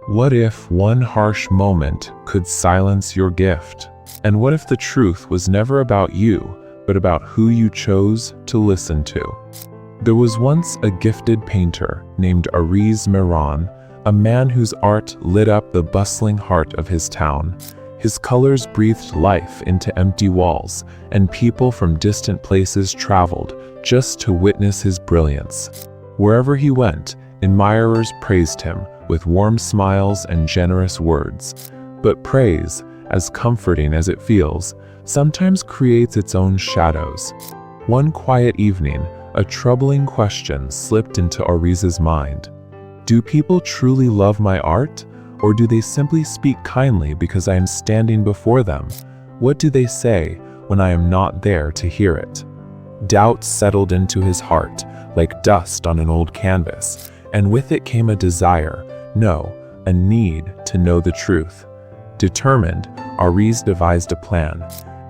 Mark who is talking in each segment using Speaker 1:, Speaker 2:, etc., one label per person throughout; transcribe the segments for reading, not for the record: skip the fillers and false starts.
Speaker 1: What if one harsh moment could silence your gift? And what if the truth was never about you, but about who you chose to listen to? There was once a gifted painter named Aariz Mehran, a man whose art lit up the bustling heart of his town. His colors breathed life into empty walls, and people from distant places traveled just to witness his brilliance. Wherever he went, admirers praised him with warm smiles and generous words. But praise, as comforting as it feels, sometimes creates its own shadows. One quiet evening, a troubling question slipped into Aariz's mind. Do people truly love my art, or do they simply speak kindly because I am standing before them? What do they say when I am not there to hear it? Doubt settled into his heart like dust on an old canvas, and with it came a desire, no, a need to know the truth. Determined, Aariz devised a plan.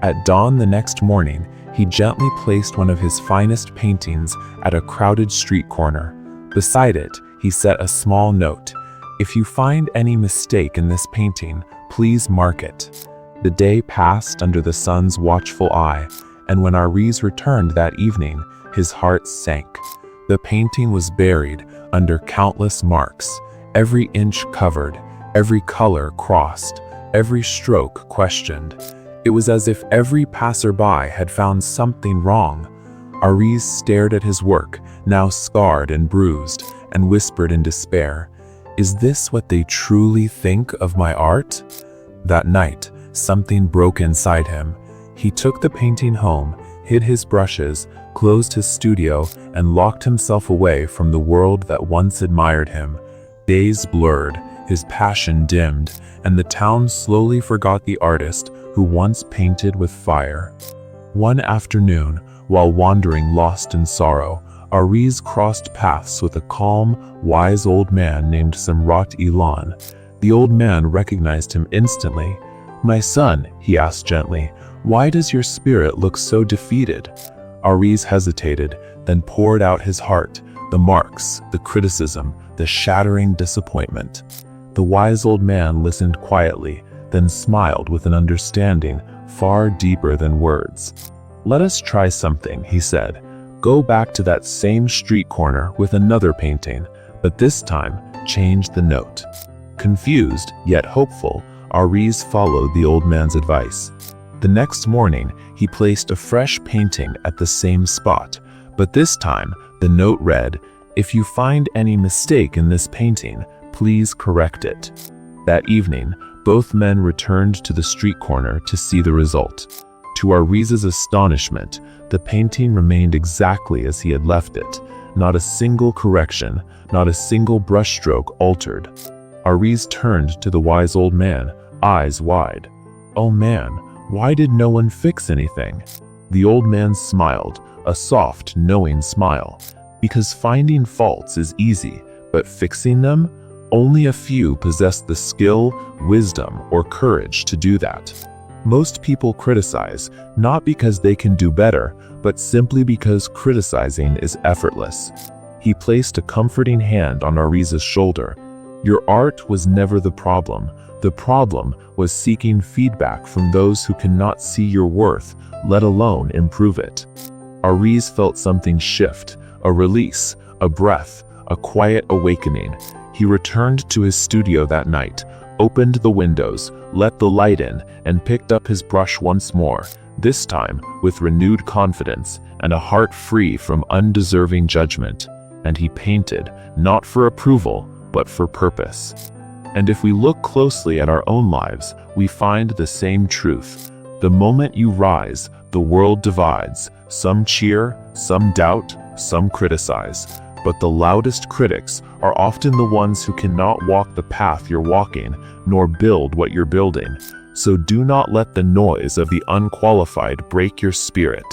Speaker 1: At dawn the next morning, he gently placed one of his finest paintings at a crowded street corner. Beside it, he set a small note. If you find any mistake in this painting, please mark it. The day passed under the sun's watchful eye, and when Aariz returned that evening, his heart sank. The painting was buried under countless marks, every inch covered, every color crossed, every stroke questioned. It was as if every passerby had found something wrong. Aariz stared at his work, now scarred and bruised, and whispered in despair, "Is this what they truly think of my art?" That night, something broke inside him. He took the painting home, hid his brushes, closed his studio, and locked himself away from the world that once admired him. Days blurred, his passion dimmed, and the town slowly forgot the artist who once painted with fire. One afternoon, while wandering lost in sorrow, Aariz crossed paths with a calm, wise old man named Samrat Ilan. The old man recognized him instantly. "My son," he asked gently, "why does your spirit look so defeated?" Aariz hesitated, then poured out his heart, the marks, the criticism, the shattering disappointment. The wise old man listened quietly, then smiled with an understanding far deeper than words. "Let us try something," he said. "Go back to that same street corner with another painting, but this time change the note." Confused, yet hopeful, Aariz followed the old man's advice. The next morning, he placed a fresh painting at the same spot, but this time the note read, "If you find any mistake in this painting, please correct it." That evening, both men returned to the street corner to see the result. To Aariz's astonishment, the painting remained exactly as he had left it. Not a single correction, not a single brushstroke altered. Aariz turned to the wise old man, eyes wide. "Oh man, why did no one fix anything?" The old man smiled, a soft, knowing smile. "Because finding faults is easy, but fixing them? Only a few possess the skill, wisdom, or courage to do that. Most people criticize, not because they can do better, but simply because criticizing is effortless." He placed a comforting hand on Aariz's shoulder. "Your art was never the problem. The problem was seeking feedback from those who cannot see your worth, let alone improve it." Aariz felt something shift, a release, a breath, a quiet awakening. He returned to his studio that night, opened the windows, let the light in, and picked up his brush once more, this time with renewed confidence and a heart free from undeserving judgment. And he painted, not for approval, but for purpose. And if we look closely at our own lives, we find the same truth. The moment you rise, the world divides. Some cheer, some doubt, some criticize. But the loudest critics are often the ones who cannot walk the path you're walking, nor build what you're building. So do not let the noise of the unqualified break your spirit.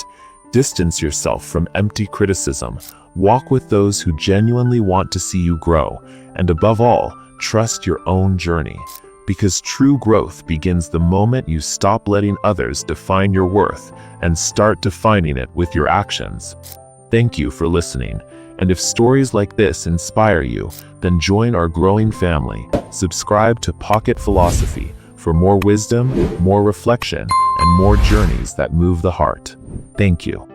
Speaker 1: Distance yourself from empty criticism. Walk with those who genuinely want to see you grow. And above all, trust your own journey. Because true growth begins the moment you stop letting others define your worth and start defining it with your actions. Thank you for listening. And if stories like this inspire you, then join our growing family. Subscribe to Pocket Philosophy for more wisdom, more reflection, and more journeys that move the heart. Thank you.